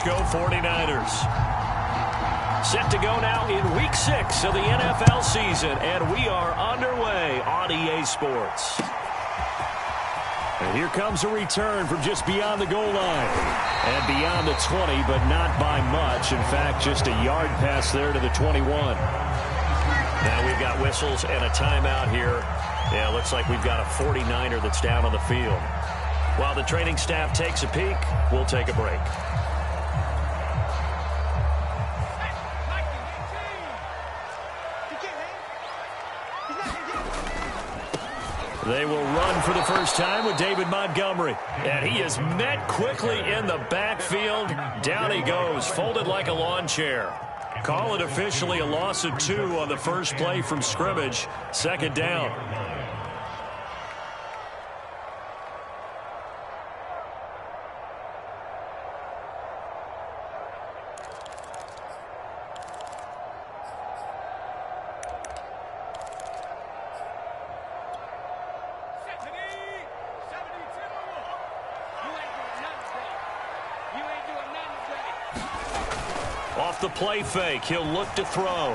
Francisco 49ers. Set to go now in Week 6 of the NFL season, and we are underway on EA Sports. And here comes a return from just beyond the goal line. And beyond the 20, but not by much. In fact, just a yard pass there to the 21. Now we've got whistles and a timeout here. Yeah, looks like we've got a 49er that's down on the field. While the training staff takes a peek, we'll take a break. They will run for the first time with David Montgomery. And he is met quickly in the backfield. Down he goes, folded like a lawn chair. Call it officially a loss of 2 on the first play from scrimmage. Second down. Off the play fake, he'll look to throw.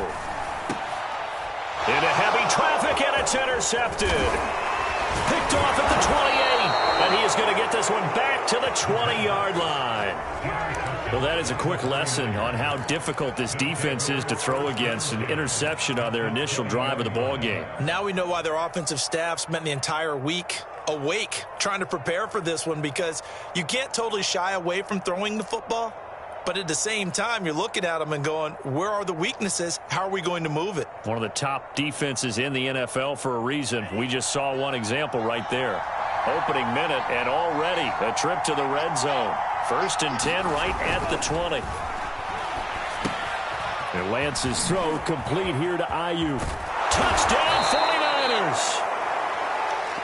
Into heavy traffic, and it's intercepted. Picked off at the 28, and he is going to get this one back to the 20-yard line. Well, that is a quick lesson on how difficult this defense is to throw against. An interception on their initial drive of the ball game. Now we know why their offensive staff spent the entire week awake trying to prepare for this one, because you can't totally shy away from throwing the football. But at the same time, you're looking at them and going, where are the weaknesses? How are we going to move it? One of the top defenses in the NFL for a reason. We just saw one example right there. Opening minute, and already a trip to the red zone. 1st and 10 right at the 20. And Lance's throw complete here to Ayuk. Touchdown 49ers!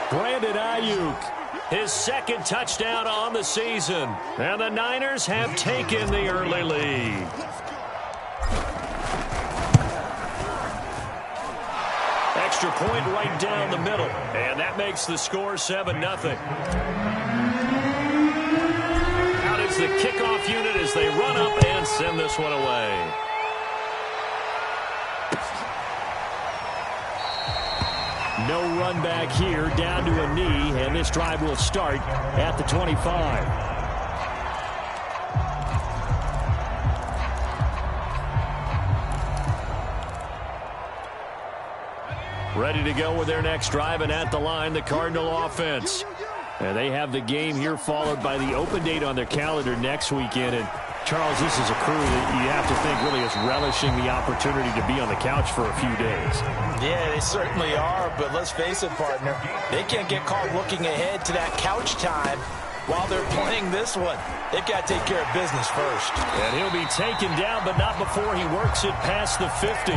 Brandon Ayuk. His second touchdown on the season. And the Niners have taken the early lead. Extra point right down the middle. And that makes the score 7-0. Out is the kickoff unit as they run up and send this one away. No run back here, down to a knee, and this drive will start at the 25. Ready to go with their next drive, and at the line, the Cardinal offense. And they have the game here followed by the open date on their calendar next weekend. And Charles, this is a crew that you have to think really is relishing the opportunity to be on the couch for a few days. Yeah, they certainly are, but let's face it, partner. They can't get caught looking ahead to that couch time while they're playing this one. They've got to take care of business first. And he'll be taken down, but not before he works it past the 50.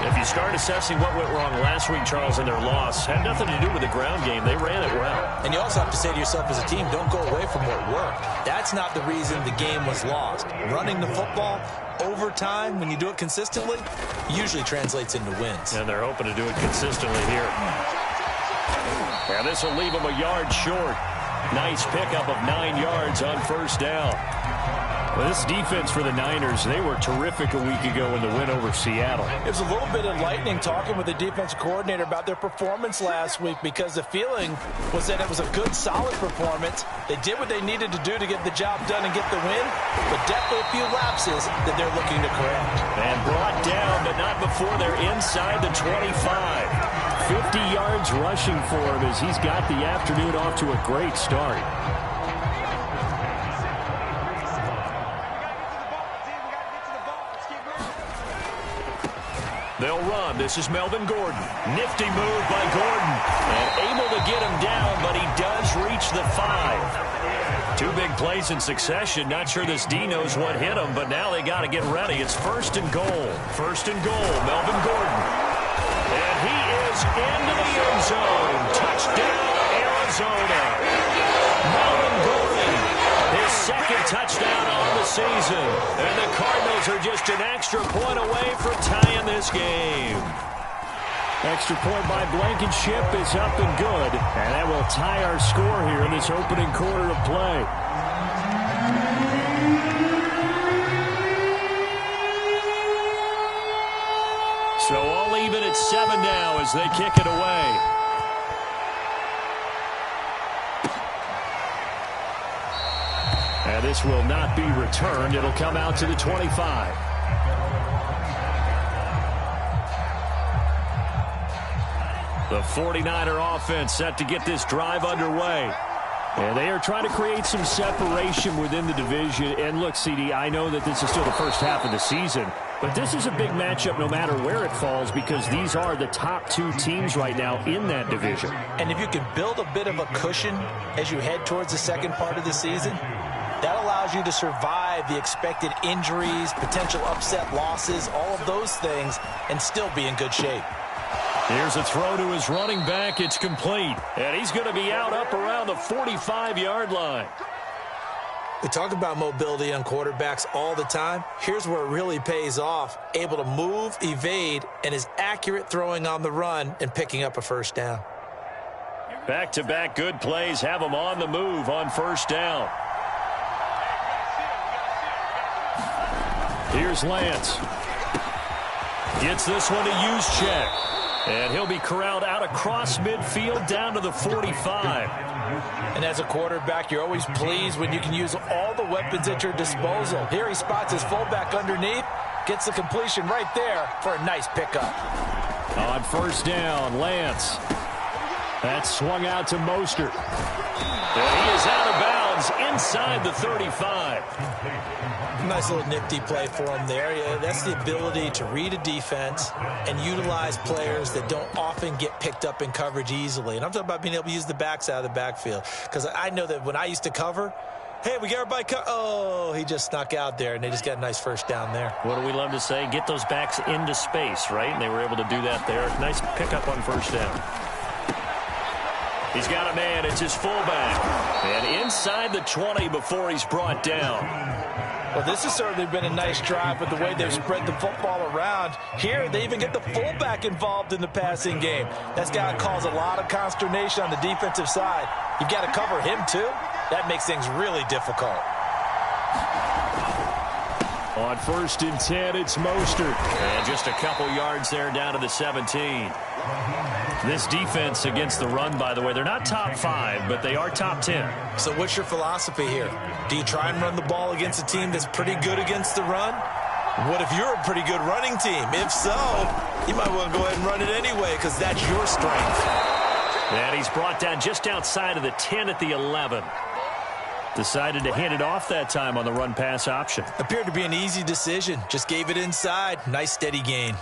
If you start assessing what went wrong last week, Charles, in their loss, had nothing to do with the ground game. They ran it well. And you also have to say to yourself as a team, don't go away from what worked. That's not the reason the game was lost. Running the football over time, when you do it consistently, usually translates into wins. And they're hoping to do it consistently here. And this will leave them a yard short. Nice pickup of 9 yards on first down. Well, this defense for the Niners, they were terrific a week ago in the win over Seattle. It was a little bit enlightening talking with the defensive coordinator about their performance last week, because the feeling was that it was a good, solid performance. They did what they needed to do to get the job done and get the win, but definitely a few lapses that they're looking to correct. And brought down, but not before they're inside the 25. 50 yards rushing for him as he's got the afternoon off to a great start. They'll run. This is Melvin Gordon. Nifty move by Gordon. And able to get him down, but he does reach the 5. 2 big plays in succession. Not sure this D knows what hit him, but now they got to get ready. It's 1st and goal. 1st and goal. Melvin Gordon. And he is into the end zone. Touchdown, Arizona. Melvin Gordon. His second touchdown on the season. And the Cardinals are just an extra point away from tying this game. Extra point by Blankenship is up and good. And that will tie our score here in this opening quarter of play. 7 now as they kick it away. And this will not be returned. It'll come out to the 25. The 49er offense set to get this drive underway. And they are trying to create some separation within the division. And look, CD, I know that this is still the first half of the season, but this is a big matchup no matter where it falls because these are the top 2 teams right now in that division. And if you can build a bit of a cushion as you head towards the second part of the season, that allows you to survive the expected injuries, potential upset losses, all of those things, and still be in good shape. Here's a throw to his running back. It's complete. And he's going to be out up around the 45-yard line. We talk about mobility on quarterbacks all the time. Here's where it really pays off. Able to move, evade, and is accurate throwing on the run and picking up a first down. Back-to-back good plays have him on the move on first down. Here's Lance. Gets this one to Juszczyk. And he'll be corralled out across midfield down to the 45. And as a quarterback, you're always pleased when you can use all the weapons at your disposal. Here he spots his fullback underneath, gets the completion right there for a nice pickup. On first down, Lance. That's swung out to Mostert. And he is out of bounds inside the 35. Nice little nifty play for him there. Yeah, that's the ability to read a defense and utilize players that don't often get picked up in coverage easily. And I'm talking about being able to use the backs out of the backfield. Because I know that when I used to cover, hey, we got everybody oh, he just snuck out there, and they just got a nice first down there. What do we love to say? Get those backs into space, right? And they were able to do that there. Nice pickup on first down. He's got a man. It's his fullback. And inside the 20 before he's brought down. Well, this has certainly been a nice drive with the way they've spread the football around. Here, they even get the fullback involved in the passing game. That's got to cause a lot of consternation on the defensive side. You've got to cover him, too. That makes things really difficult. On 1st and 10, it's Mostert. And just a couple yards there down to the 17. This defense against the run, by the way, they're not top 5, but they are top 10. So what's your philosophy here? Do you try and run the ball against a team that's pretty good against the run? What if you're a pretty good running team? If so, you might want to go ahead and run it anyway because that's your strength. And he's brought down just outside of the 10 at the 11. Decided to hand it off that time on the run-pass option. Appeared to be an easy decision. Just gave it inside. Nice steady gain.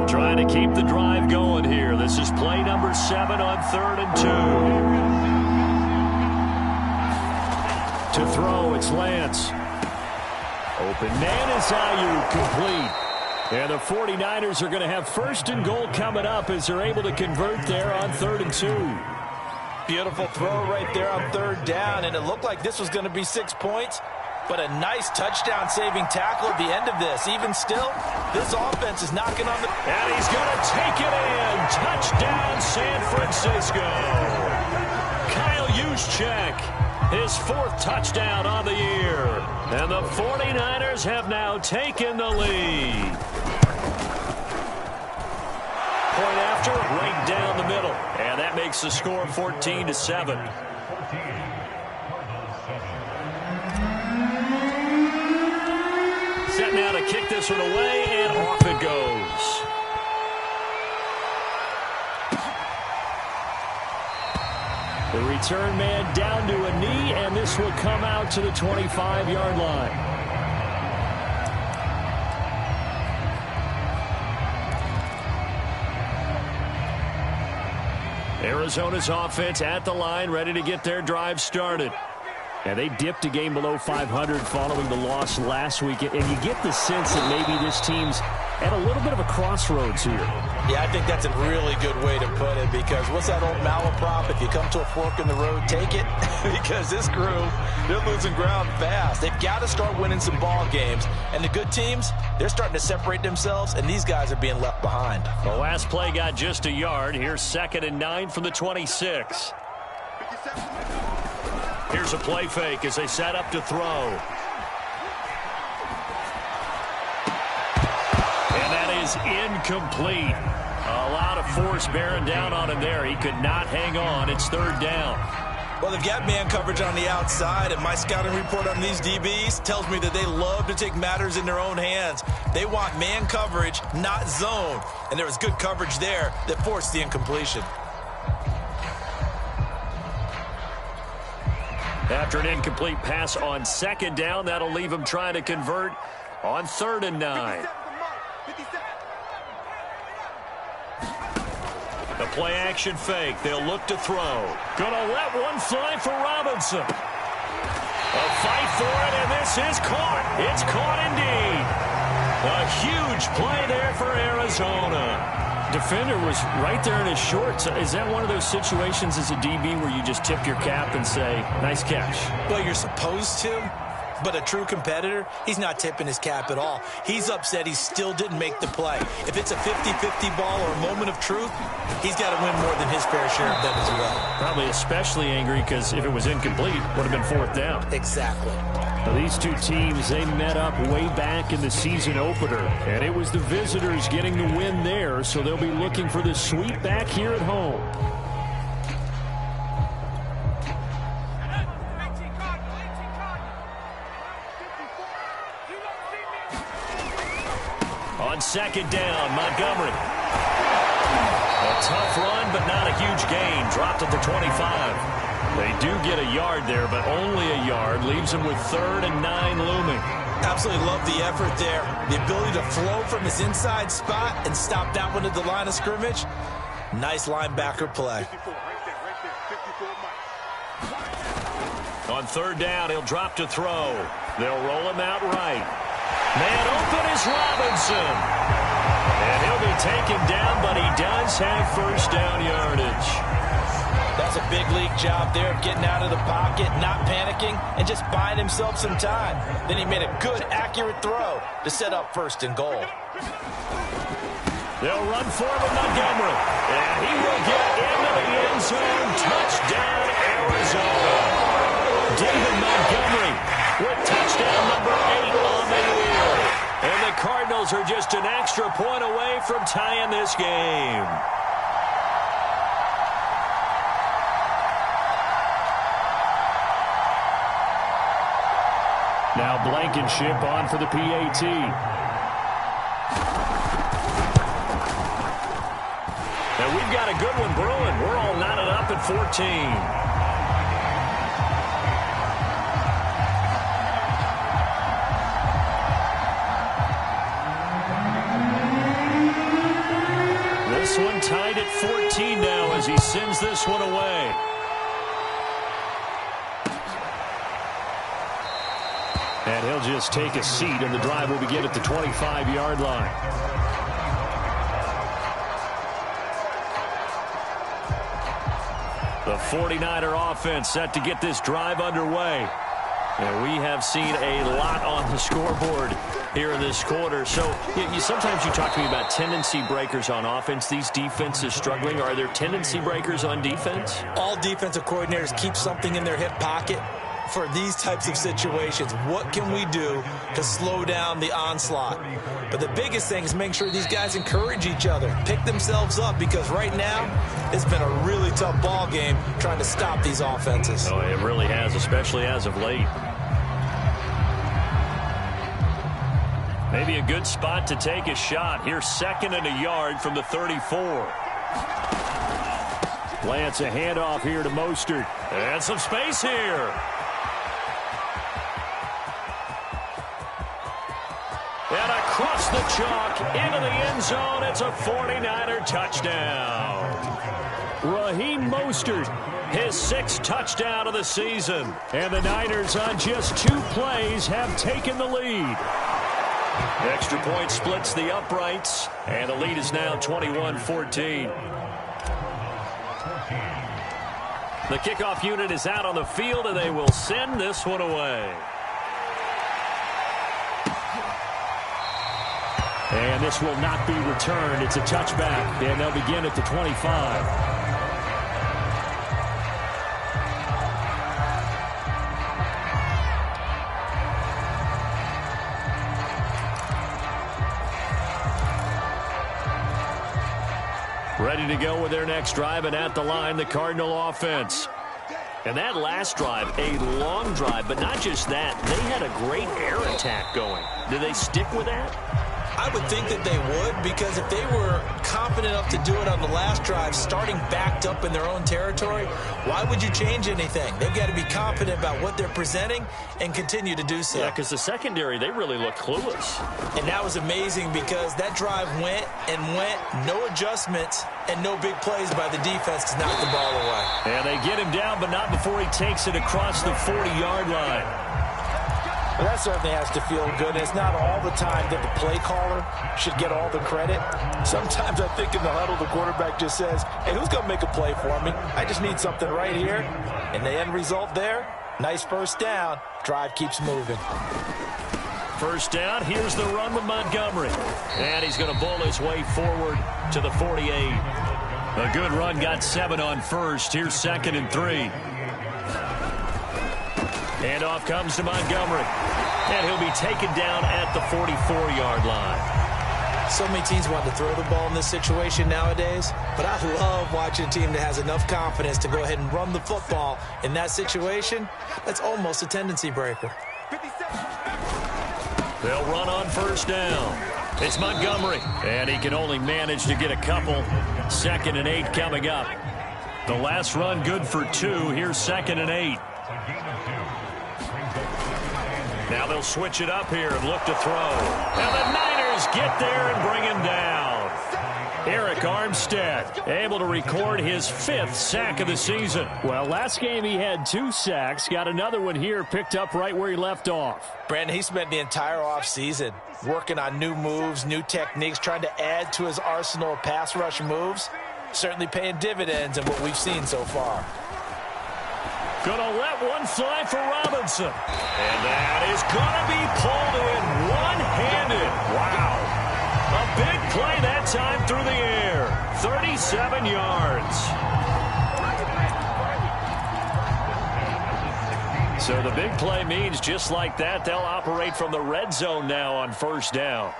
Trying to keep the drive going here. This is play number 7 on 3rd and 2. To throw, it's Lance. Open man is Ayuk, complete. And the 49ers are going to have 1st and goal coming up as they're able to convert there on 3rd and 2. Beautiful throw right there on 3rd down, and it looked like this was going to be 6 points. But a nice touchdown-saving tackle at the end of this. Even still, this offense is knocking on the... And he's going to take it in. Touchdown, San Francisco. Kyle Juszczyk, his 4th touchdown on the year. And the 49ers have now taken the lead. Point after, right down the middle. And that makes the score 14-7. Set now to kick this one away, and off it goes. The return man down to a knee, and this will come out to the 25-yard line. Arizona's offense at the line, ready to get their drive started. And they dipped a game below 500 following the loss last week. And you get the sense that maybe this team's at a little bit of a crossroads here. Yeah, I think that's a really good way to put it because what's that old malaprop? If you come to a fork in the road, take it. Because this crew, they're losing ground fast. They've got to start winning some ball games. And the good teams, they're starting to separate themselves, and these guys are being left behind. The last play got just a yard. Here's 2nd and 9 from the 26. Here's a play fake as they set up to throw. And that is incomplete. A lot of force bearing down on him there. He could not hang on. It's third down. Well, they've got man coverage on the outside, and my scouting report on these DBs tells me that they love to take matters in their own hands. They want man coverage, not zone. And there was good coverage there that forced the incompletion. After an incomplete pass on second down, that'll leave him trying to convert on 3rd and 9. The play-action fake. They'll look to throw. Gonna let one fly for Robinson. A fight for it, and this is caught. It's caught indeed. A huge play there for Arizona. Defender was right there in his shorts. Is that one of those situations as a DB where you just tip your cap and say, nice catch? Well, you're supposed to. But a true competitor, he's not tipping his cap at all. He's upset he still didn't make the play. If it's a 50-50 ball or a moment of truth, he's got to win more than his fair share of them as well. Probably especially angry because if it was incomplete, it would have been 4th down. Exactly. Now, these two teams, they met up way back in the season opener, and it was the visitors getting the win there, so they'll be looking for the sweep back here at home. On 2nd down, Montgomery. A tough run, but not a huge gain. Dropped at the 25. They do get a yard there, but only a yard. Leaves them with 3rd and 9 looming. Absolutely love the effort there. The ability to flow from his inside spot and stop that one at the line of scrimmage. Nice linebacker play. On 3rd down, he'll drop to throw. They'll roll him out right. Man open is Robinson. And he'll be taken down, but he does have 1st down yardage. That's a big league job there of getting out of the pocket, not panicking, and just buying himself some time. Then he made a good, accurate throw to set up 1st and goal. They'll run for him with Montgomery. And he will get into the end zone. Touchdown, Arizona. David Montgomery with touchdown number 8 on the year. And the Cardinals are just an extra point away from tying this game. Now Blankenship on for the PAT. And we've got a good one brewing. We're all knotted up at 14. This one tied at 14 now as he sends this one away. And he'll just take a seat, and the drive will begin at the 25-yard line. The 49er offense set to get this drive underway. And we have seen a lot on the scoreboard here in this quarter. So sometimes you talk to me about tendency breakers on offense. These defenses struggling. Are there tendency breakers on defense? All defensive coordinators keep something in their hip pocket for these types of situations. What can we do to slow down the onslaught? But the biggest thing is make sure these guys encourage each other, pick themselves up, because right now it's been a really tough ball game trying to stop these offenses. Oh, it really has, especially as of late. Maybe a good spot to take a shot. Here's 2nd and a yard from the 34. Lance, a handoff here to Mostert. And some space here. And across the chalk into the end zone. It's a 49er touchdown. Raheem Mostert, his 6th touchdown of the season. And the Niners on just 2 plays have taken the lead. Extra point splits the uprights, and the lead is now 21-14. The kickoff unit is out on the field, and they will send this one away. And this will not be returned. It's a touchback, and they'll begin at the 25. Ready to go with their next drive, and at the line, the Cardinal offense. And that last drive, a long drive, but not just that. They had a great air attack going. Do they stick with that? I would think that they would, because if they were confident enough to do it on the last drive, starting backed up in their own territory, why would you change anything? They've got to be confident about what they're presenting and continue to do so. Yeah, because the secondary, they really looked clueless. And that was amazing because that drive went and went, no adjustments, and no big plays by the defense to knock the ball away. And they get him down, but not before he takes it across the 40-yard line. Well, that certainly has to feel good. It's not all the time that the play caller should get all the credit. Sometimes I think in the huddle, the quarterback just says, hey, who's going to make a play for me? I just need something right here. And the end result there, nice first down. Drive keeps moving. First down, here's the run with Montgomery. And he's going to bowl his way forward to the 48. A good run, got 7 on first. Here's 2nd and 3. Handoff comes to Montgomery. And he'll be taken down at the 44-yard line. So many teams want to throw the ball in this situation nowadays, but I love watching a team that has enough confidence to go ahead and run the football in that situation. That's almost a tendency breaker. They'll run on first down. It's Montgomery, and he can only manage to get a couple. 2nd and 8 coming up. The last run good for 2. Here's 2nd and 8. Now they'll switch it up here and look to throw. And the Niners get there and bring him down. Eric Armstead able to record his 5th sack of the season. Well, last game he had 2 sacks. Got another one here, picked up right where he left off. Brandon, he spent the entire offseason working on new moves, new techniques, trying to add to his arsenal of pass rush moves. Certainly paying dividends in what we've seen so far. Gonna let one fly for Robinson. And that is gonna be pulled in one-handed. Wow. A big play that time through the air. 37 yards. So the big play means just like that, they'll operate from the red zone now on first down.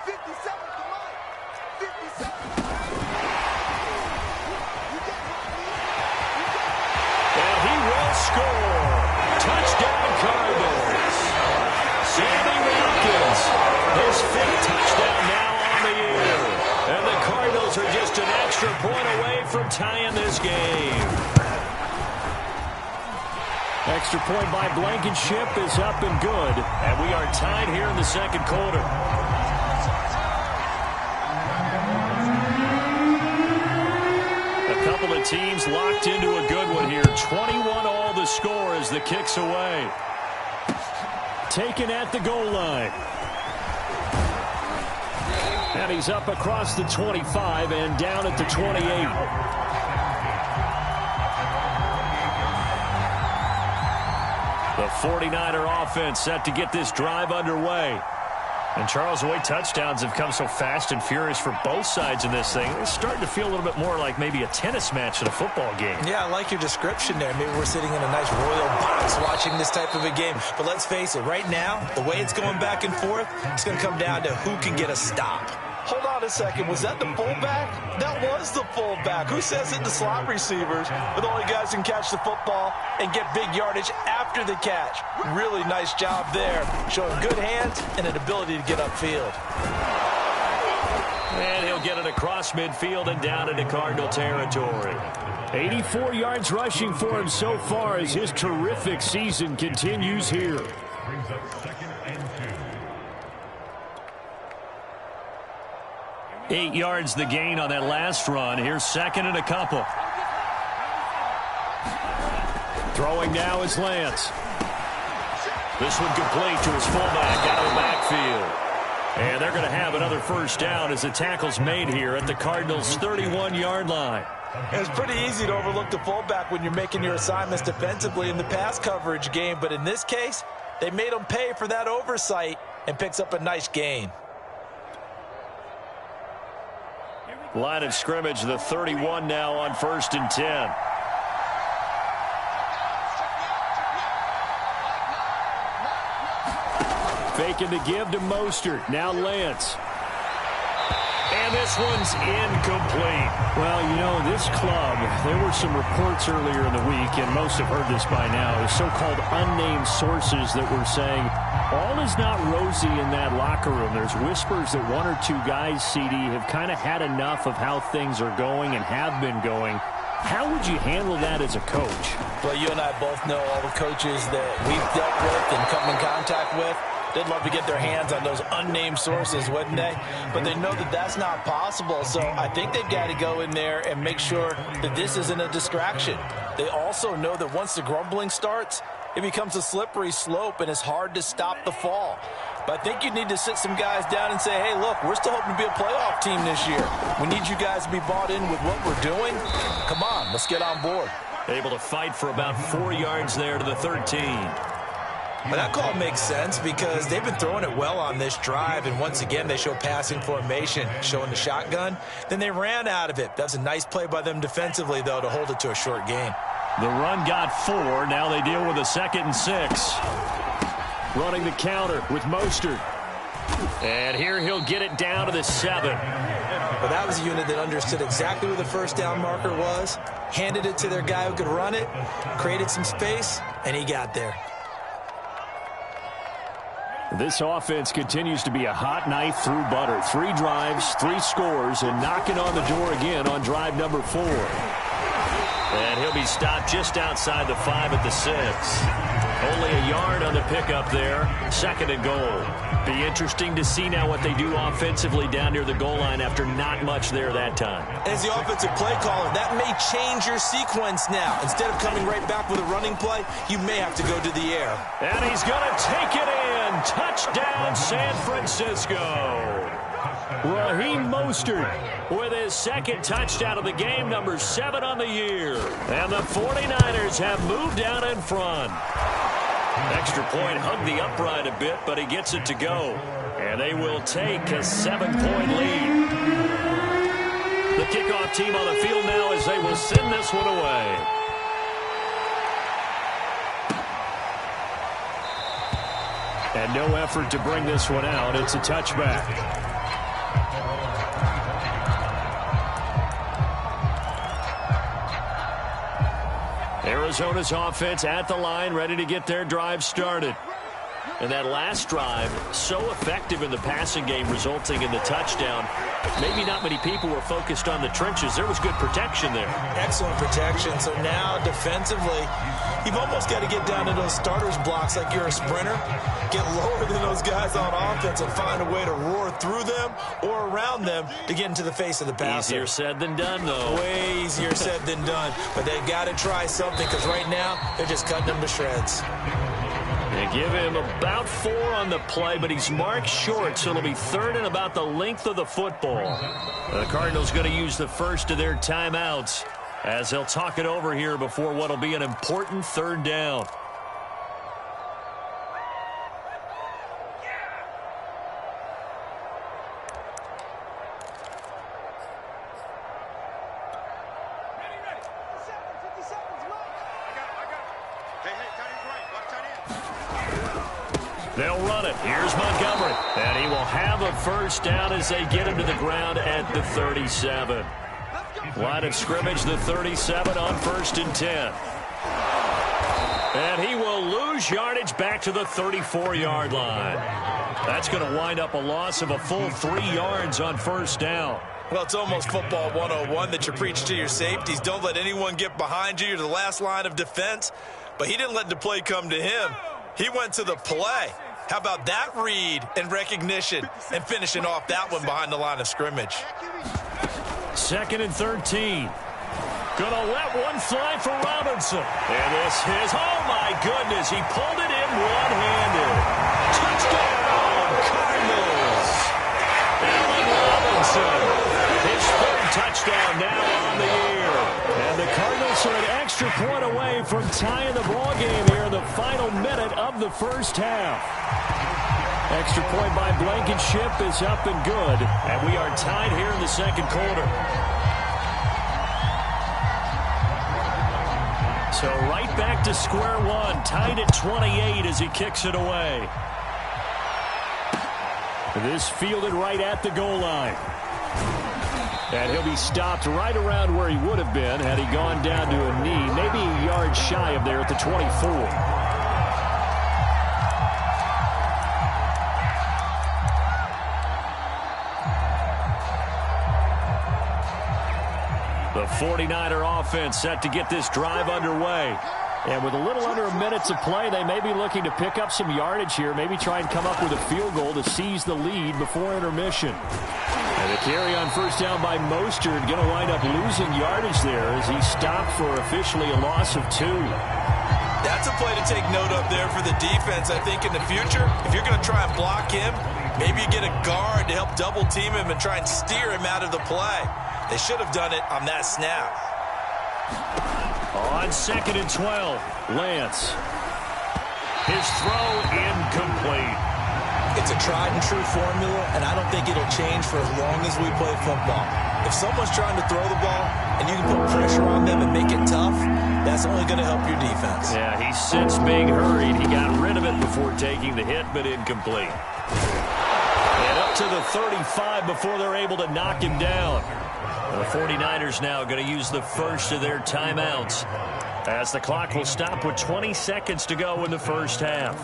Score. Touchdown Cardinals. Sammy Watkins. His 5th touchdown now on the year. And the Cardinals are just an extra point away from tying this game. Extra point by Blankenship is up and good. And we are tied here in the 2nd quarter. A couple of teams locked into a good one here. 21 all the score as the kick's away. Taken at the goal line. And he's up across the 25 and down at the 28. The 49er offense set to get this drive underway. And Charles, the way touchdowns have come so fast and furious for both sides in this thing, it's starting to feel a little bit more like maybe a tennis match in a football game. Yeah, I like your description there. Maybe we're sitting in a nice royal box watching this type of a game. But let's face it, right now, the way it's going back and forth, it's going to come down to who can get a stop. Hold on a second. Was that the fullback? That was the fullback. Who says it to slot receivers? But the only guys who can catch the football and get big yardage after the catch. Really nice job there. Showing good hands and an ability to get upfield. And he'll get it across midfield and down into Cardinal territory. 84 yards rushing for him so far as his terrific season continues here. 8 yards the gain on that last run. Here's 2nd and a couple. Throwing now is Lance. This one complete to his fullback out of the backfield. And they're going to have another first down as the tackle's made here at the Cardinals' 31-yard line. It's pretty easy to overlook the fullback when you're making your assignments defensively in the pass coverage game. But in this case, they made him pay for that oversight and picks up a nice gain. Line of scrimmage, the 31 now on 1st and 10. Faking the give to Mostert. Now Lance. And this one's incomplete. Well, you know, this club, there were some reports earlier in the week, and most have heard this by now, so-called unnamed sources that were saying all is not rosy in that locker room. There's whispers that one or two guys, CD, have kind of had enough of how things are going and have been going. How would you handle that as a coach? Well, you and I both know all the coaches that we've dealt with and come in contact with. They'd love to get their hands on those unnamed sources, wouldn't they? But they know that that's not possible, so I think they've got to go in there and make sure that this isn't a distraction. They also know that once the grumbling starts, it becomes a slippery slope, and it's hard to stop the fall. But I think you need to sit some guys down and say, hey, look, we're still hoping to be a playoff team this year. We need you guys to be bought in with what we're doing. Come on, let's get on board. Able to fight for about 4 yards there to the 13. But that call makes sense because they've been throwing it well on this drive, and once again they show passing formation, showing the shotgun. Then they ran out of it. That's a nice play by them defensively, though, to hold it to a short gain. The run got 4. Now they deal with a 2nd and 6. Running the counter with Mostert. And here he'll get it down to the 7. But that was a unit that understood exactly where the first down marker was, handed it to their guy who could run it, created some space, and he got there. This offense continues to be a hot knife through butter. 3 drives, 3 scores, and knocking on the door again on drive number 4. And he'll be stopped just outside the 5 at the 6. Only a yard on the pickup there. 2nd and goal. Be interesting to see now what they do offensively down near the goal line after not much there that time. As the offensive play caller, that may change your sequence now. Instead of coming right back with a running play, you may have to go to the air. And he's going to take it in. Touchdown, San Francisco. Raheem Mostert with his 2nd touchdown of the game, number 7 on the year. And the 49ers have moved out in front. Extra point hugged the upright a bit, but he gets it to go. And they will take a 7-point lead. The kickoff team on the field now as they will send this one away. And no effort to bring this one out. It's a touchback. Arizona's offense at the line, ready to get their drive started. And that last drive, so effective in the passing game, resulting in the touchdown. Maybe not many people were focused on the trenches. There was good protection there. Excellent protection. So now, defensively, you've almost got to get down to those starters blocks like you're a sprinter. Get lower than those guys on offense and find a way to roar through them or around them to get into the face of the passer. Easier said than done, though. Way easier said than done. But they've got to try something because right now, they're just cutting them to shreds. They give him about 4 on the play, but he's marked short, so it'll be 3rd and about the length of the football. The Cardinals going to use the first of their timeouts as they'll talk it over here before what will be an important 3rd down. They'll run it. Here's Montgomery. And he will have a first down as they get him to the ground at the 37. Line of scrimmage, the 37 on 1st and 10. And he will lose yardage back to the 34-yard line. That's going to wind up a loss of a full 3 yards on 1st down. Well, it's almost football 101 that you preach to your safeties. Don't let anyone get behind you. You're the last line of defense. But he didn't let the play come to him. He went to the play. How about that read and recognition and finishing off that one behind the line of scrimmage? 2nd and 13. Gonna let one fly for Robinson. And this is, oh my goodness, he pulled it in one-handed. Touchdown, Cardinals. Allen Robinson. His 3rd touchdown now on the year. And the Cardinals are an extra point away from tying the ball game here in the final minute of the 1st half. Extra point by Blankenship is up and good. And we are tied here in the 2nd quarter. So right back to square one, tied at 28 as he kicks it away. This fielded right at the goal line. And he'll be stopped right around where he would have been had he gone down to a knee, maybe a yard shy of there at the 24. The 49er offense set to get this drive underway. And with a little under a minute to play, they may be looking to pick up some yardage here, maybe try and come up with a field goal to seize the lead before intermission. And the carry on first down by Mostert going to wind up losing yardage there as he stopped for officially a loss of 2. That's a play to take note of there for the defense. I think in the future, if you're going to try and block him, maybe you get a guard to help double team him and try and steer him out of the play. They should have done it on that snap. On 2nd and 12, Lance. His throw incomplete. It's a tried-and-true formula, and I don't think it'll change for as long as we play football. If someone's trying to throw the ball and you can put pressure on them and make it tough, that's only going to help your defense. Yeah, he sensed being hurried. He got rid of it before taking the hit, but incomplete. And up to the 35 before they're able to knock him down. The 49ers now going to use the first of their timeouts as the clock will stop with 20 seconds to go in the first half.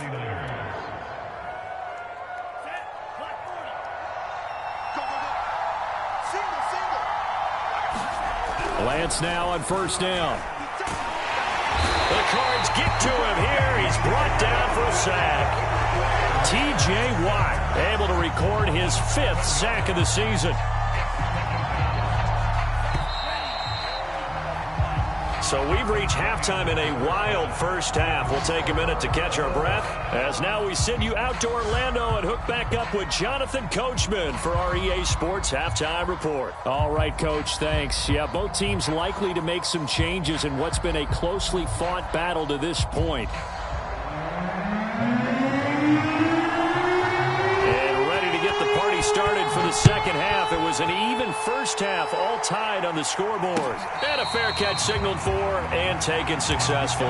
Lance now on first down. The Cards get to him here. He's brought down for a sack. T.J. Watt able to record his 5th sack of the season. So we've reached halftime in a wild first half. We'll take a minute to catch our breath as now we send you out to Orlando and hook back up with Jonathan Coachman for our EA Sports Halftime Report. All right, Coach, thanks. Yeah, both teams likely to make some changes in what's been a closely fought battle to this point. Started for the second half. It was an even first half, all tied on the scoreboard. And a fair catch signaled for and taken successfully.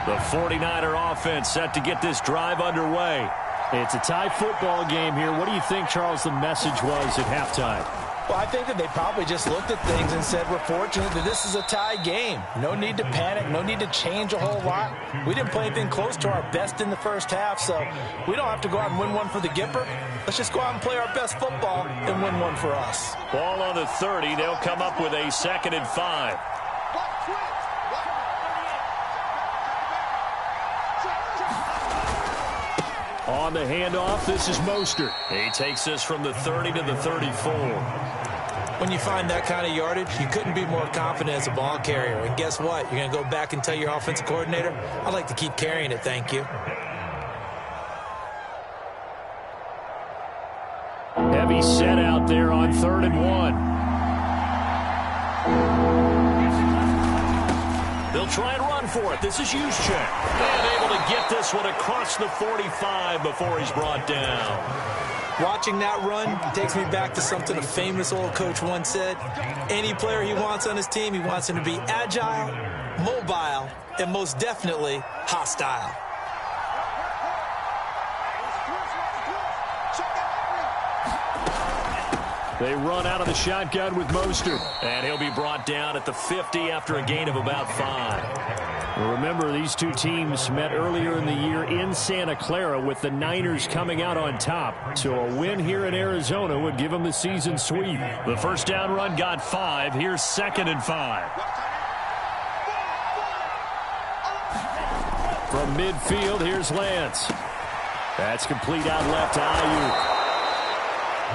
The 49er offense set to get this drive underway. It's a tie football game here. What do you think, Charles, the message was at halftime? Well, I think that they probably just looked at things and said, we're fortunate that this is a tie game. No need to panic. No need to change a whole lot. We didn't play anything close to our best in the first half, so we don't have to go out and win one for the Gipper. Let's just go out and play our best football and win one for us. Ball on the 30. They'll come up with a 2nd and 5. On the handoff, this is Mostert. He takes this from the 30 to the 34. When you find that kind of yardage, you couldn't be more confident as a ball carrier. And guess what? You're going to go back and tell your offensive coordinator, I'd like to keep carrying it, thank you. Heavy set out there on 3rd and 1. They'll try and run for it. This is Juszczyk. And able to get this one across the 45 before he's brought down. Watching that run takes me back to something a famous old coach once said. Any player he wants on his team, he wants him to be agile, mobile, and most definitely hostile. They run out of the shotgun with Mostert. And he'll be brought down at the 50 after a gain of about 5. Well, remember, these two teams met earlier in the year in Santa Clara with the Niners coming out on top. So a win here in Arizona would give them the season sweep. The first down run got 5. Here's 2nd and 5. From midfield, here's Lance. That's complete out left to Ayuk.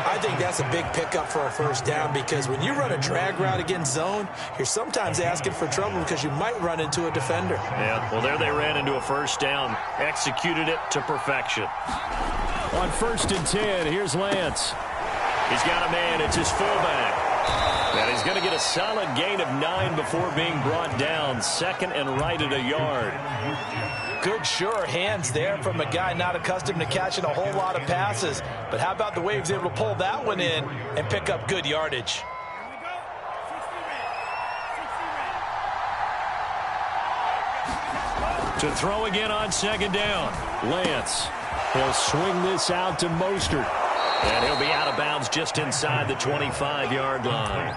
I think that's a big pickup for a first down because when you run a drag route against zone, you're sometimes asking for trouble because you might run into a defender. Yeah, well, there they ran into a first down, executed it to perfection. On 1st and 10, here's Lance. He's got a man. It's his fullback. And he's going to get a solid gain of 9 before being brought down. 2nd and right at a yard. Good, sure hands there from a guy not accustomed to catching a whole lot of passes. But how about the way he was able to pull that one in and pick up good yardage? To throw again on second down. Lance. He'll swing this out to Mostert. And he'll be out of bounds just inside the 25-yard line.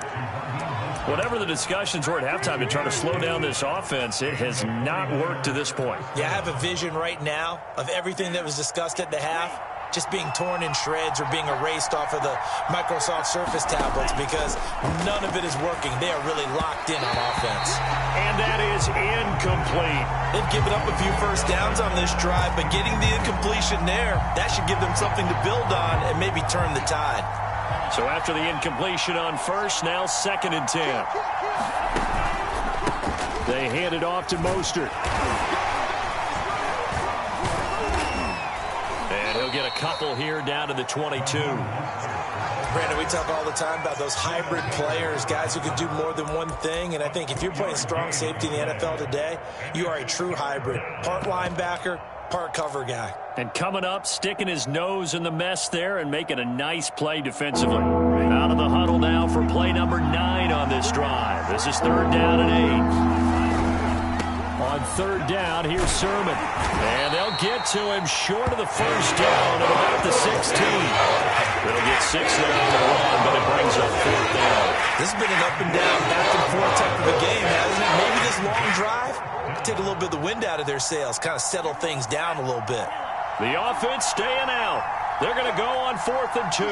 Whatever the discussions were at halftime to try to slow down this offense, it has not worked to this point. Yeah, I have a vision right now of everything that was discussed at the half just being torn in shreds or being erased off of the Microsoft Surface tablets because none of it is working. They are really locked in on offense. And that is incomplete. They've given up a few first downs on this drive, but getting the incompletion there, that should give them something to build on and maybe turn the tide. So after the incompletion on first, now 2nd and 10. They hand it off to Mostert. And he'll get a couple here down to the 22. Brandon, we talk all the time about those hybrid players, guys who can do more than one thing. And I think if you're playing strong safety in the NFL today, you are a true hybrid. Part linebacker, part cover guy. And coming up, sticking his nose in the mess there and making a nice play defensively. Out of the huddle now for play number 9 on this drive. This is 3rd down and 8. On 3rd down, here's Sermon. And they'll get to him short of the first down at about the 16. They'll get 6 there on the run, but it brings up 4th down. This has been an up and down, back and forth type of a game, hasn't it? Maybe this long drive take a little bit of the wind out of their sails, kind of settle things down a little bit. The offense staying out. They're going to go on 4th and 2.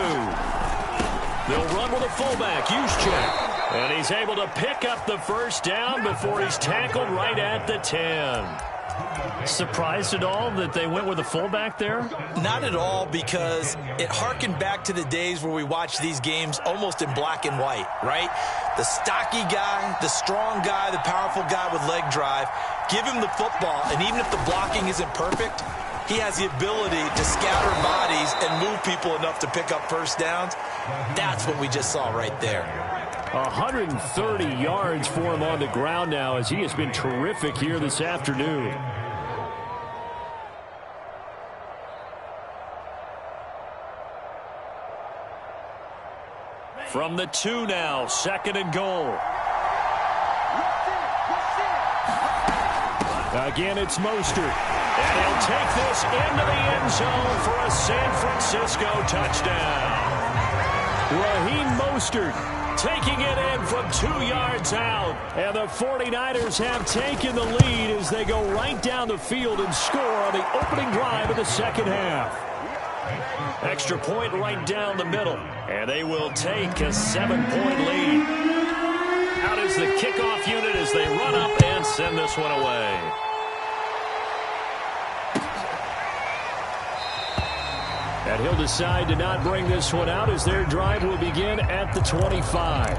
They'll run with a fullback, Juszczyk. And he's able to pick up the first down before he's tackled right at the 10. Surprised at all that they went with a fullback there? Not at all, because it harkened back to the days where we watched these games almost in black and white, right? The stocky guy, the strong guy, the powerful guy with leg drive, give him the football, and even if the blocking isn't perfect, he has the ability to scatter bodies and move people enough to pick up first downs. That's what we just saw right there. 130 yards for him on the ground now as he has been terrific here this afternoon. From the 2 now, 2nd and goal. Again, it's Mostert. And he'll take this into the end zone for a San Francisco touchdown. Raheem Mostert taking it in from 2 yards out. And the 49ers have taken the lead as they go right down the field and score on the opening drive of the second half. Extra point right down the middle. And they will take a 7-point lead. Out is the kickoff unit as they run up and send this one away. And he'll decide to not bring this one out as their drive will begin at the 25.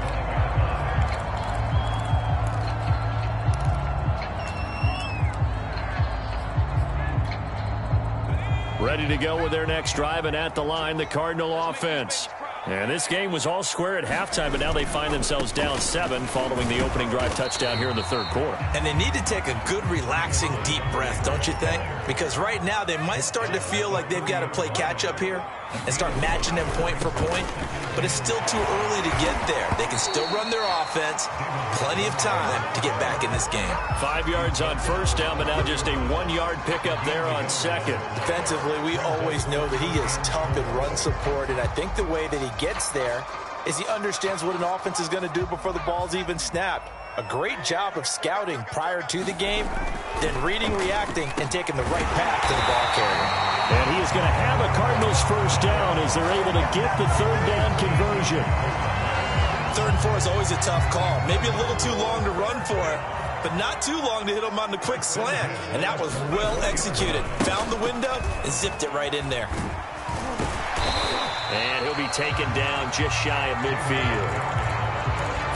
Ready to go with their next drive, and at the line, the Cardinal offense. And this game was all square at halftime, but now they find themselves down 7 following the opening drive touchdown here in the 3rd quarter. And they need to take a good, relaxing, deep breath, don't you think? Because right now they might start to feel like they've got to play catch-up here and start matching them point for point. But it's still too early to get there. They can still run their offense. Plenty of time to get back in this game. 5 yards on first down, but now just a 1-yard pickup there on second. Defensively, we always know that he is tough in run support, and I think the way that he gets there is he understands what an offense is going to do before the ball's even snapped. A great job of scouting prior to the game, then reading, reacting, and taking the right path to the ball carrier. And he is going to have a Cardinals first down as they're able to get the 3rd down conversion. 3rd and 4 is always a tough call. Maybe a little too long to run for it, but not too long to hit him on the quick slant. And that was well executed. Found the window and zipped it right in there. And he'll be taken down just shy of midfield.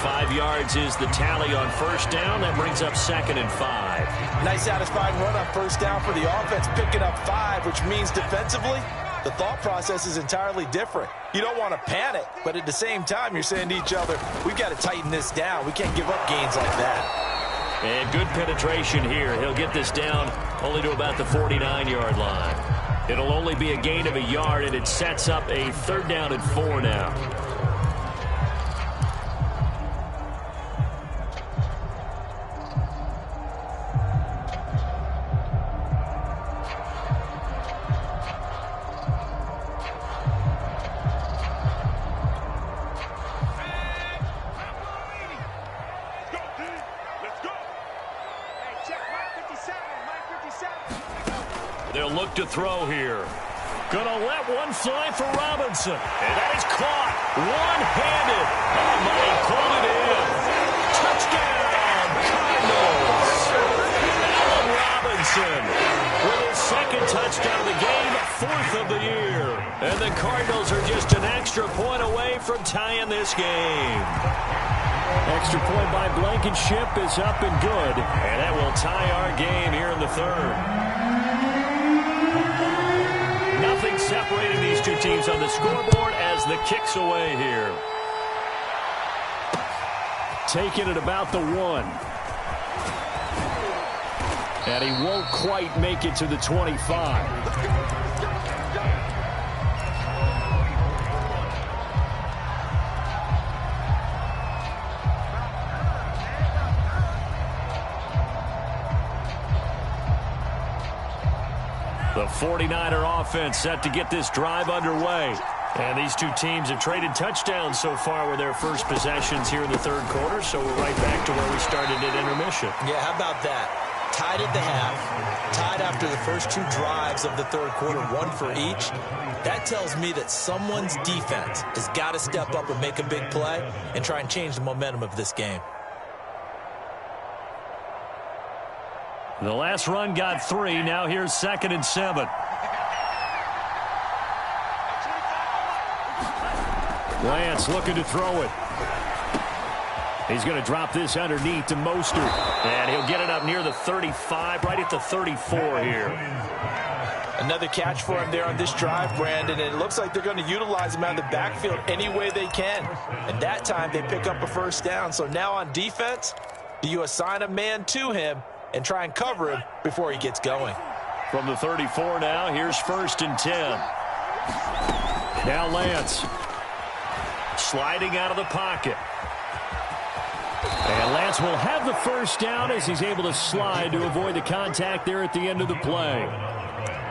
5 yards is the tally on first down. That brings up 2nd and 5. Nice satisfying run on first down for the offense, picking up 5, which means defensively, the thought process is entirely different. You don't want to panic, but at the same time, you're saying to each other, we've got to tighten this down. We can't give up gains like that. And good penetration here. He'll get this down only to about the 49-yard line. It'll only be a gain of a yard, and it sets up a 3rd down and 4 now. look to throw here. Gonna let one fly for Robinson. And that is caught one-handed. Oh, my, pulled it in. Touchdown, Cardinals. Allen Robinson with his second touchdown of the game, fourth of the year. And the Cardinals are just an extra point away from tying this game. Extra point by Blankenship is up and good. And that will tie our game here in the third. Nothing separating these two teams on the scoreboard as the kick's away here. Taking it about the 1. And he won't quite make it to the 25. The 49er offense set to get this drive underway. And these two teams have traded touchdowns so far with their first possessions here in the third quarter, so we're right back to where we started at intermission. Yeah, how about that? Tied at the half, tied after the first two drives of the third quarter, one for each. That tells me that someone's defense has got to step up and make a big play and try and change the momentum of this game. The last run got 3. Now here's 2nd and 7. Lance looking to throw it. He's going to drop this underneath to Mostert. And he'll get it up near the 35, right at the 34 here. Another catch for him there on this drive, Brandon, and it looks like they're going to utilize him out of the backfield any way they can. And that time they pick up a first down. So now on defense, do you assign a man to him and try and cover him before he gets going? From the 34 now, here's 1st and 10. Now Lance. Sliding out of the pocket. And Lance will have the first down as he's able to slide to avoid the contact there at the end of the play.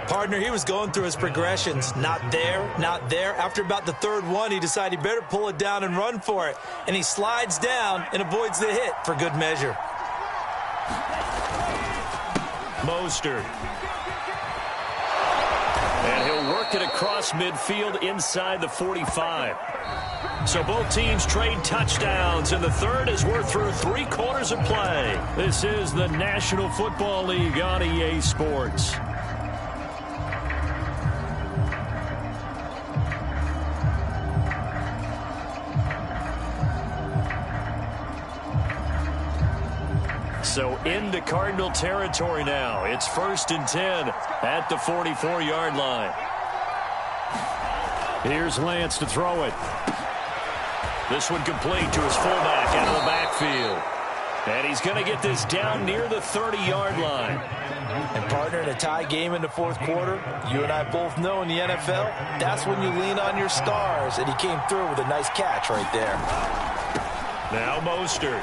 Partner, he was going through his progressions. Not there, not there. After about the third one, he decided he better pull it down and run for it. And he slides down and avoids the hit for good measure. Mostert. And he'll work it across midfield inside the 45. So both teams trade touchdowns in the third as we're through 3 quarters of play. This is the National Football League on EA Sports. So into Cardinal territory now. It's 1st and 10 at the 44-yard line. Here's Lance to throw it. This one complete to his fullback out of the backfield. And he's going to get this down near the 30-yard line. And partner, in a tie game in the fourth quarter, you and I both know in the NFL, that's when you lean on your stars. And he came through with a nice catch right there. Now Mostert.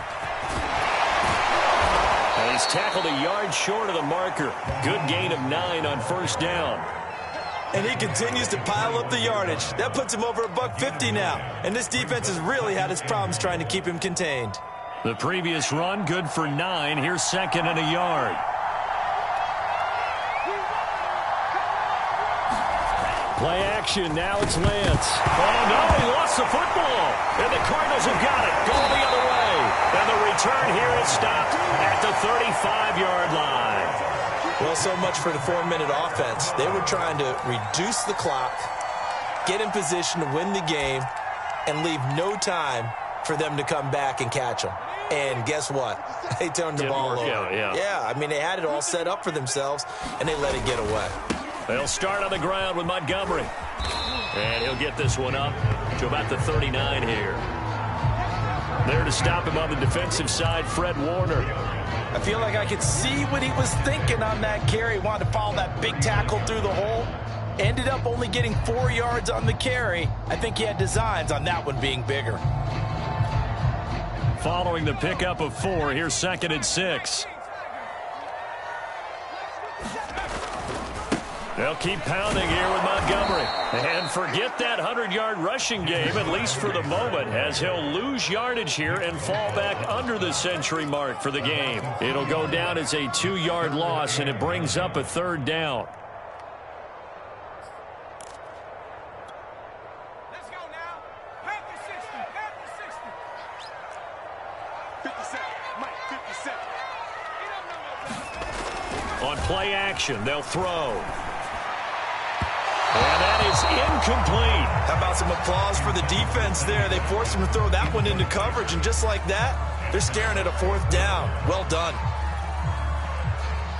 And he's tackled a yard short of the marker. Good gain of 9 on 1st down. And he continues to pile up the yardage. That puts him over $150 now. And this defense has really had its problems trying to keep him contained. The previous run, good for 9. Here's 2nd and a yard. Play action. Now it's Lance. Oh, no, he lost the football. And the Cardinals have got it. Going the other way. And the return here is stopped at the 35-yard line. Well, so much for the 4-minute offense. They were trying to reduce the clock, get in position to win the game, and leave no time for them to come back and catch them. And guess what? They turned the ball over. Yeah, I mean, they had it all set up for themselves, and they let it get away. They'll start on the ground with Montgomery. And he'll get this one up to about the 39 here. There to stop him on the defensive side, Fred Warner. I feel like I could see what he was thinking on that carry. Wanted to follow that big tackle through the hole. Ended up only getting 4 yards on the carry. I think he had designs on that one being bigger. Following the pickup of 4, here's 2nd and 6. They'll keep pounding here with Montgomery. And forget that 100-yard rushing game, at least for the moment, as he'll lose yardage here and fall back under the century mark for the game. It'll go down as a 2-yard loss, and it brings up a 3rd down. On play action, they'll throw. And that is incomplete. How about some applause for the defense there? They forced him to throw that one into coverage, and just like that, they're staring at a 4th down. Well done.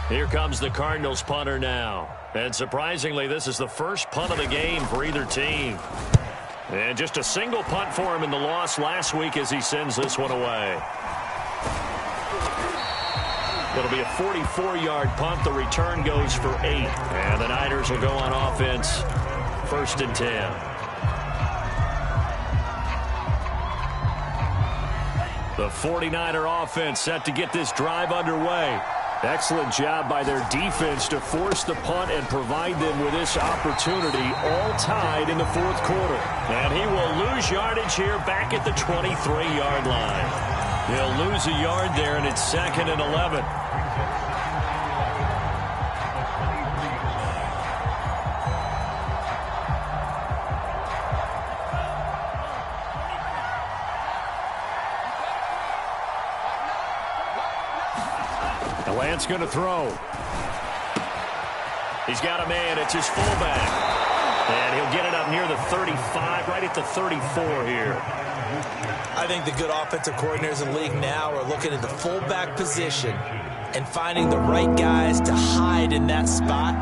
Here comes the Cardinals punter now. And surprisingly, this is the first punt of the game for either team. And just a single punt for him in the loss last week as he sends this one away. It'll be a 44-yard punt. The return goes for 8. And the Niners will go on offense, 1st and 10. The 49er offense set to get this drive underway. Excellent job by their defense to force the punt and provide them with this opportunity, all tied in the 4th quarter. And he will lose yardage here back at the 23-yard line. He'll lose a yard there, and it's 2nd and 11. Lance going to throw. He's got a man. It's his fullback. And he'll get it up near the 35, right at the 34 here. I think the good offensive coordinators in the league now are looking at the fullback position and finding the right guys to hide in that spot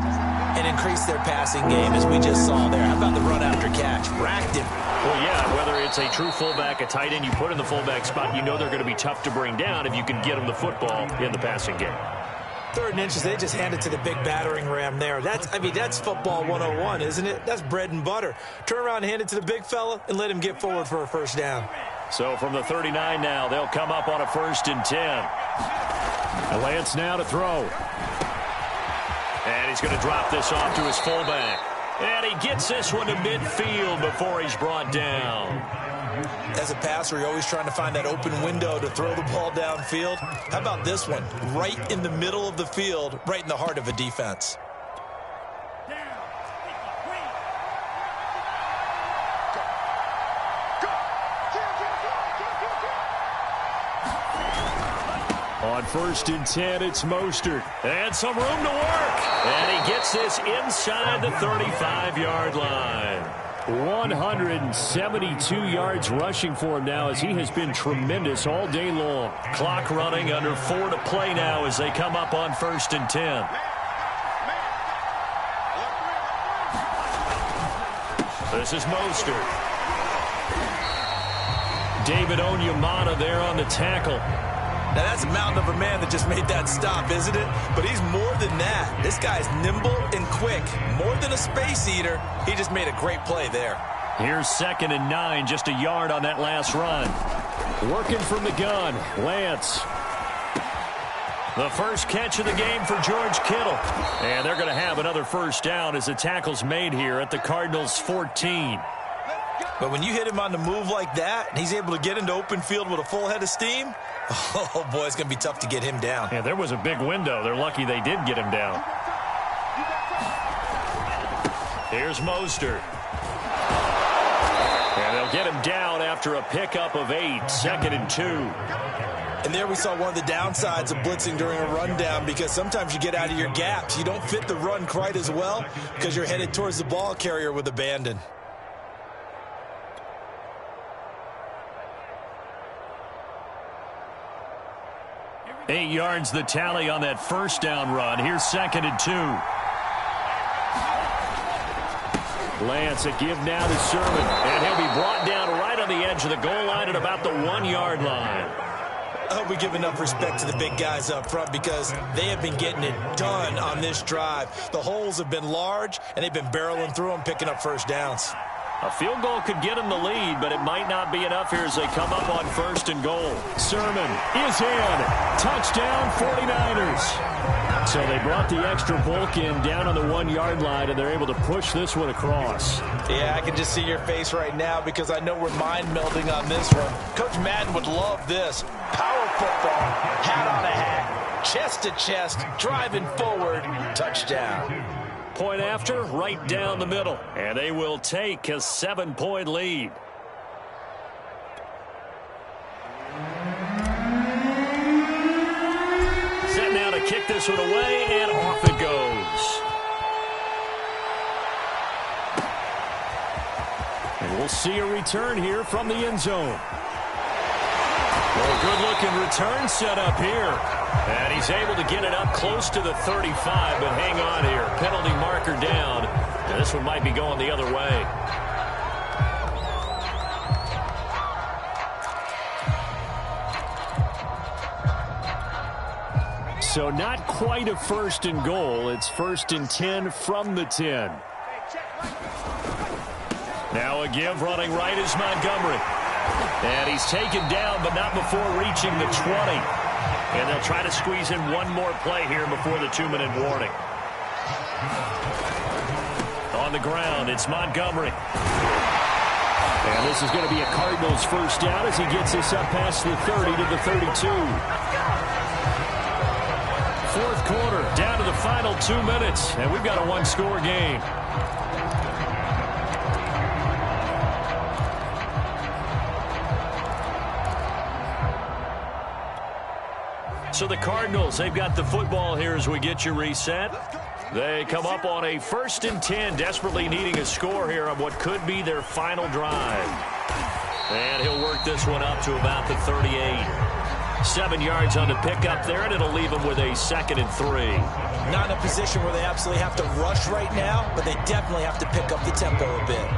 and increase their passing game, as we just saw there. How about the run after catch? Racked him. Well, yeah, whether it's a true fullback, a tight end you put in the fullback spot, you know they're going to be tough to bring down if you can get them the football in the passing game. 3rd and inches, they just hand it to the big battering ram there. That's football 101, isn't it? That's bread and butter. Turn around and hand it to the big fella and let him get forward for a 1st down. So from the 39 now, they'll come up on a 1st and 10. Lance now to throw. And he's going to drop this off to his fullback. And he gets this one to midfield before he's brought down. As a passer, you're always trying to find that open window to throw the ball downfield. How about this one? Right in the middle of the field, right in the heart of a defense. On 1st and 10, it's Mostert. And some room to work. And he gets this inside the 35-yard line. 172 yards rushing for him now, as he has been tremendous all day long. Clock running, under 4 to play now as they come up on 1st and 10. This is Mostert. David Onyemata there on the tackle. Now, that's a mountain of a man that just made that stop, isn't it? But he's more than that. This guy's nimble and quick. More than a space eater. He just made a great play there. Here's 2nd and 9, just a yard on that last run. Working from the gun, Lance. The first catch of the game for George Kittle. And they're going to have another 1st down as the tackle's made here at the Cardinals' 14. But when you hit him on the move like that, and he's able to get into open field with a full head of steam, oh, boy, it's going to be tough to get him down. Yeah, there was a big window. They're lucky they did get him down. Here's Mostert. And they'll get him down after a pickup of 8, 2nd and 2. And there we saw one of the downsides of blitzing during a rundown, because sometimes you get out of your gaps. You don't fit the run quite as well because you're headed towards the ball carrier with abandon. Eight yards the tally on that 1st down run. Here's 2nd and 2. Lance, a give now to Sermon. And he'll be brought down right on the edge of the goal line at about the 1-yard line. I hope we give enough respect to the big guys up front, because they have been getting it done on this drive. The holes have been large, and they've been barreling through them, picking up 1st downs. A field goal could get them the lead, but it might not be enough here as they come up on 1st and goal. Sermon is in. Touchdown, 49ers. So they brought the extra bulk in down on the 1-yard line, and they're able to push this one across. Yeah, I can just see your face right now, because I know we're mind melding on this one. Coach Madden would love this. Power football, hat on a hat, chest to chest, driving forward, touchdown. Point after, right down the middle. And they will take a 7-point lead. kick this one away, and off it goes. And we'll see a return here from the end zone. Well, good-looking return set up here. And he's able to get it up close to the 35, but hang on here. Penalty marker down. And this one might be going the other way. So not quite a first and goal. It's 1st and 10 from the 10. Now a give running right is Montgomery. And he's taken down, but not before reaching the 20. And they'll try to squeeze in one more play here before the 2-minute warning. On the ground, it's Montgomery. And this is going to be a Cardinals first down as he gets this up past the 30 to the 32. Fourth quarter, down to the final 2 minutes, and we've got a one-score game. So the Cardinals, they've got the football here as we get you reset. They come up on a 1st and 10, desperately needing a score here on what could be their final drive. And he'll work this one up to about the 38. 7 yards on the pickup there, and it'll leave them with a 2nd and 3. Not in a position where they absolutely have to rush right now, but they definitely have to pick up the tempo a bit.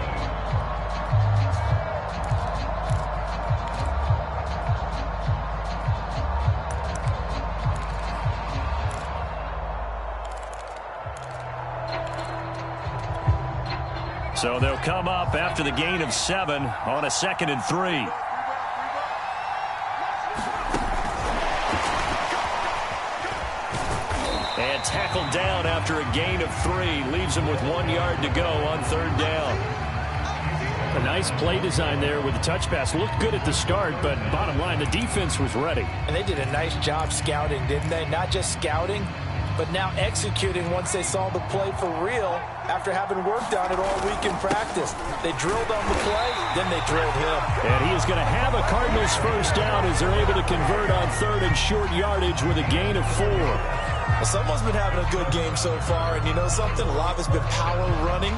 So they'll come up after the gain of 7 on a 2nd and 3. And tackled down after a gain of 3. Leaves him with 1 yard to go on 3rd down. A nice play design there with the touch pass. Looked good at the start, but bottom line, the defense was ready. And they did a nice job scouting, didn't they? Not just scouting, but now executing once they saw the play for real after having worked on it all week in practice. They drilled on the play, then they drilled him. And he is going to have a Cardinals first down as they're able to convert on 3rd and short yardage with a gain of 4. Well, someone's been having a good game so far, and you know something? A lot of it's been power running.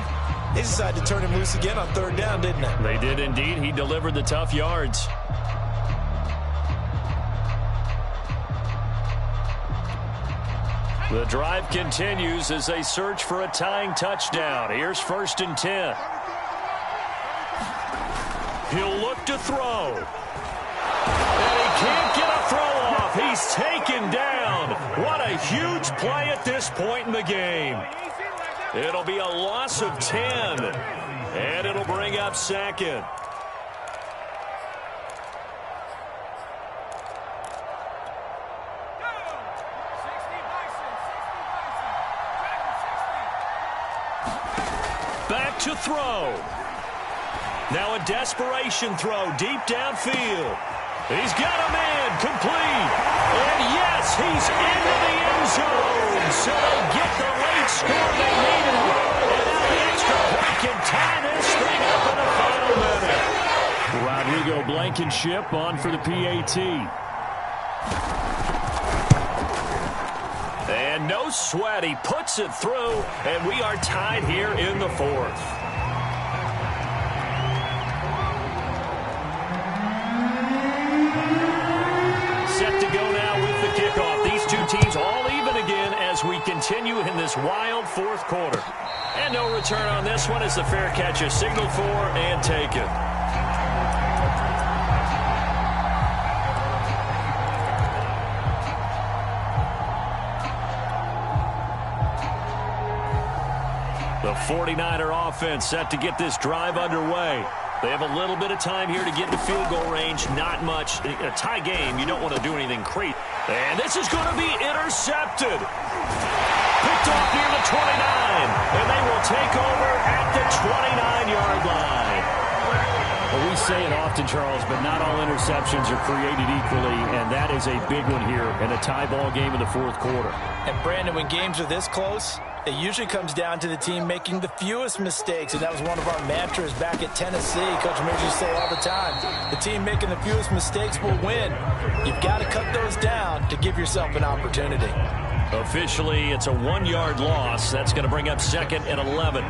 They decided to turn him loose again on 3rd down, didn't they? They did indeed. He delivered the tough yards. The drive continues as they search for a tying touchdown. Here's 1st and 10. He'll look to throw. And he can't get a throw off. He's taken down. What a huge play at this point in the game. It'll be a loss of 10. And it'll bring up 2nd. Back to throw. Now a desperation throw deep downfield. He's got a man complete. And yes, he's into the end zone. So they get the late score they needed. And now the extra point can tie this thing up in the final minute. Rodrigo Blankenship on for the PAT. And no sweat. He puts it through, and we are tied here in the 4th. Set to go now with the kickoff. These two teams all even again as we continue in this wild 4th quarter. And no return on this one as the fair catch is signaled for and taken. The 49er offense set to get this drive underway. They have a little bit of time here to get into field goal range. Not much. A tie game, you don't want to do anything crazy. And this is going to be intercepted. Picked off near the 29. And they will take over at the 29-yard line. Well, we say it often, Charles, but not all interceptions are created equally, and that is a big one here in a tie ball game in the 4th quarter. And, Brandon, when games are this close, it usually comes down to the team making the fewest mistakes, and that was one of our mantras back at Tennessee. Coach Major used to say all the time, the team making the fewest mistakes will win. You've got to cut those down to give yourself an opportunity. Officially, it's a 1-yard loss. That's going to bring up 2nd and 11.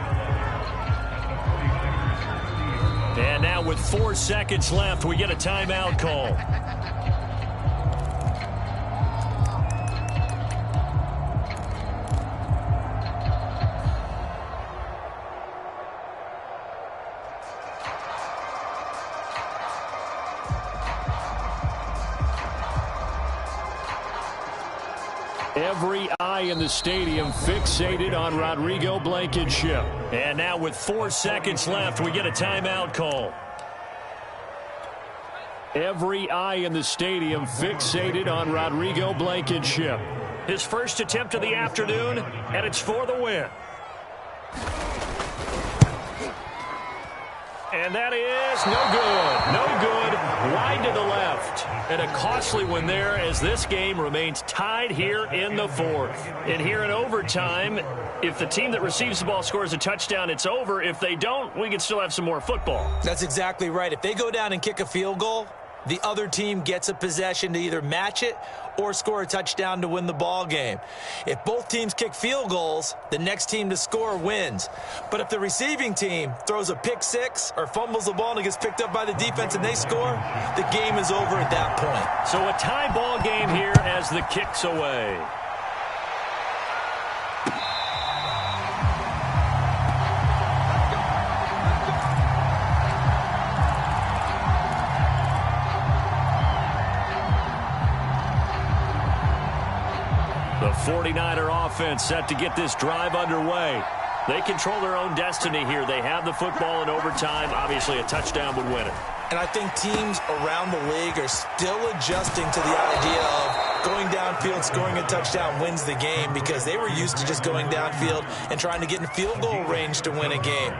And now with 4 seconds left, we get a timeout call. Every eye in the stadium fixated on Rodrigo Blankenship. And now with 4 seconds left, we get a timeout call. Every eye in the stadium fixated on Rodrigo Blankenship. His first attempt of the afternoon, and it's for the win. And that is no good. No good. Wide to the left. And a costly one there as this game remains tied here in the 4th. And here in overtime, if the team that receives the ball scores a touchdown, it's over. If they don't, we can still have some more football. That's exactly right. If they go down and kick a field goal, the other team gets a possession to either match it or score a touchdown to win the ball game. If both teams kick field goals, the next team to score wins. But if the receiving team throws a pick six or fumbles the ball and it gets picked up by the defense and they score, the game is over at that point. So a tie ball game here as the kick's away. The 49er offense set to get this drive underway. They control their own destiny here. They have the football in overtime. Obviously, a touchdown would win it. And I think teams around the league are still adjusting to the idea of going downfield, scoring a touchdown wins the game, because they were used to just going downfield and trying to get in field goal range to win a game.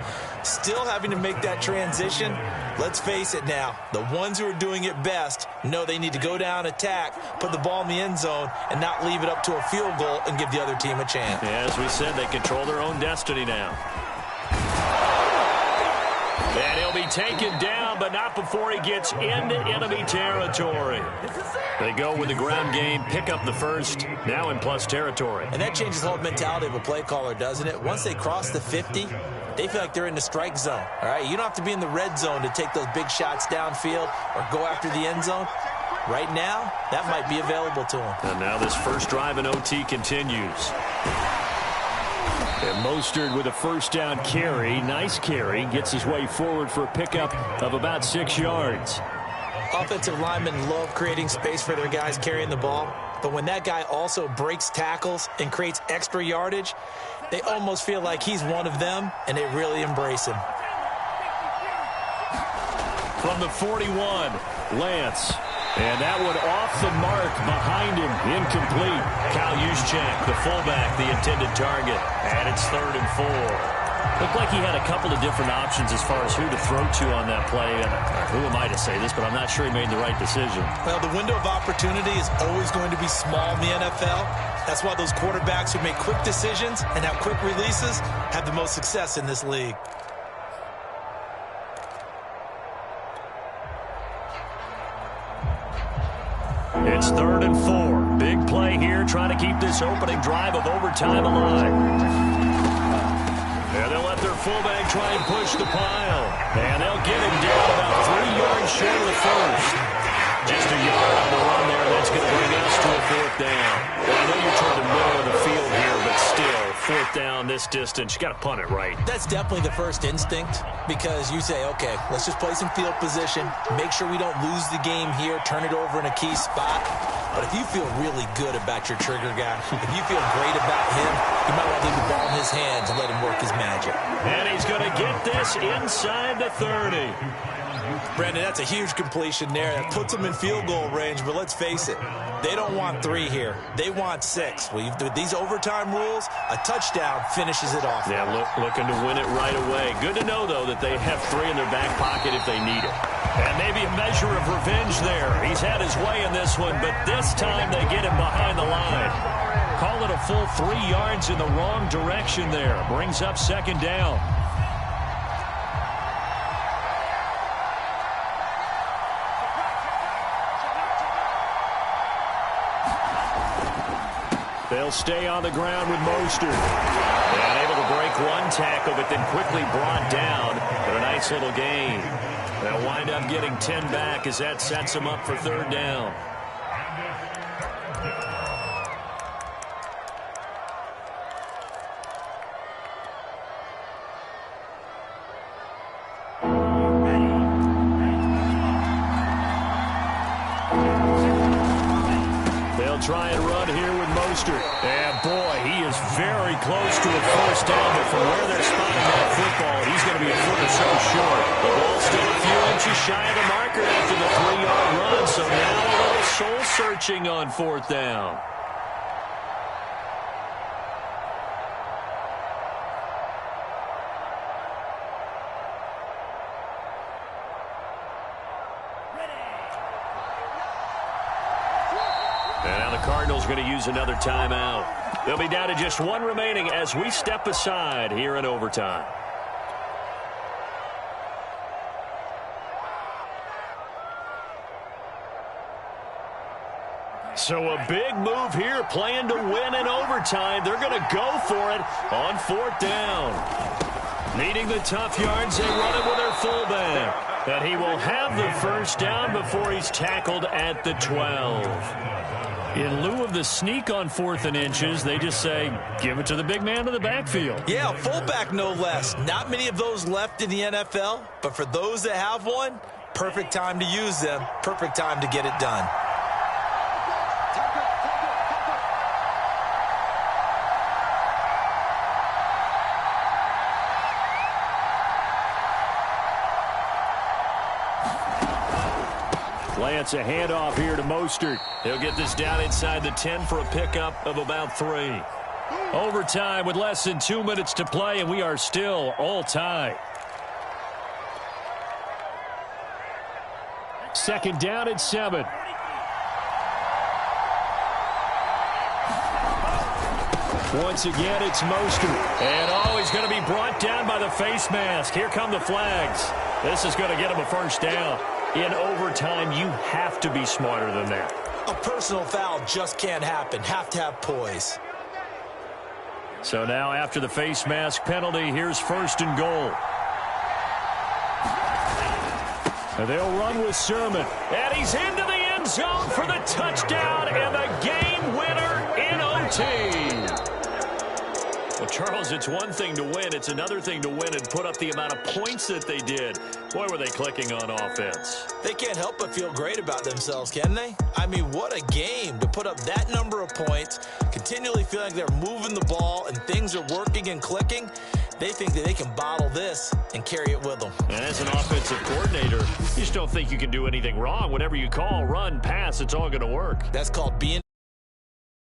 Still having to make that transition. Let's face it now, the ones who are doing it best know they need to go down, attack, put the ball in the end zone, and not leave it up to a field goal and give the other team a chance. Yeah, as we said, they control their own destiny now. And he'll be taken down, but not before he gets into enemy territory. They go with the ground game, pick up the first, now in plus territory. And that changes the whole mentality of a play caller, doesn't it? Once they cross the 50, they feel like they're in the strike zone. All right, you don't have to be in the red zone to take those big shots downfield or go after the end zone. Right now, that might be available to them. And now this first drive in OT continues. And Mostert with a first down carry. Nice carry. Gets his way forward for a pickup of about 6 yards. Offensive linemen love creating space for their guys carrying the ball. But when that guy also breaks tackles and creates extra yardage, they almost feel like he's one of them, and they really embrace him. From the 41, Lance. And that one off the mark behind him. Incomplete. Kyle Juszczyk, the fullback, the intended target. And it's 3rd and 4. Looked like he had a couple of different options as far as who to throw to on that play. And who am I to say this, but I'm not sure he made the right decision. Well, the window of opportunity is always going to be small in the NFL. That's why those quarterbacks who make quick decisions and have quick releases have the most success in this league. It's 3rd and 4. Big play here, trying to keep this opening drive of overtime alive. And they'll let their fullback try and push the pile. And they'll get him down about 3 yards short of the first. Just a yard on the run there. That's going to bring us to a 4th down. Well, I know you're toward the middle of the field here, but still, 4th down this distance, you got to punt it right. That's definitely the first instinct, because you say, okay, let's just play some field position, make sure we don't lose the game here, turn it over in a key spot. But if you feel really good about your trigger guy, if you feel great about him, you might want to leave the ball in his hands and let him work his magic. And he's going to get this inside the 30. Brandon, that's a huge completion there. That puts them in field goal range, but let's face it, they don't want 3 here. They want 6. With these overtime rules, a touchdown finishes it off. Yeah, looking to win it right away. Good to know, though, that they have 3 in their back pocket if they need it. And maybe a measure of revenge there. He's had his way in this one, but this time they get him behind the line. Call it a full 3 yards in the wrong direction there. Brings up 2nd down. They'll stay on the ground with Mostert. And able to break one tackle, but then quickly brought down. But a nice little gain. They'll wind up getting 10 back as that sets them up for third down. Try and run here with Mostert. And boy, he is very close to a first down, but from where they're spotting that football, he's going to be a foot or so short. The ball's still a few inches shy of the marker after the 3-yard run, so now a little soul-searching on fourth down. Cardinals going to use another timeout. They'll be down to just one remaining as we step aside here in overtime. So a big move here, playing to win in overtime. They're going to go for it on fourth down. Needing the tough yards, they run it with their fullback. And he will have the first down before he's tackled at the 12. In lieu of the sneak on 4th and inches, they just say, give it to the big man in the backfield. Yeah, fullback no less. Not many of those left in the NFL, but for those that have one, perfect time to use them, perfect time to get it done. Lance, a handoff here to Mostert. He'll get this down inside the 10 for a pickup of about 3. Overtime with less than 2 minutes to play, and we are still all tied. Second down at 7. Once again, it's Mostert. And he's going to be brought down by the face mask. Here come the flags. This is going to get him a first down. In overtime, you have to be smarter than that. A personal foul just can't happen. Have to have poise. So now after the face mask penalty, here's first and goal. And they'll run with Sermon. And he's into the end zone for the touchdown and the game winner in OT. Well, Charles, it's one thing to win. It's another thing to win and put up the amount of points that they did. Boy, were they clicking on offense. They can't help but feel great about themselves, can they? I mean, what a game to put up that number of points, continually feeling like they're moving the ball and things are working and clicking. They think that they can bottle this and carry it with them. And as an offensive coordinator, you just don't think you can do anything wrong. Whatever you call, run, pass, it's all going to work. That's called being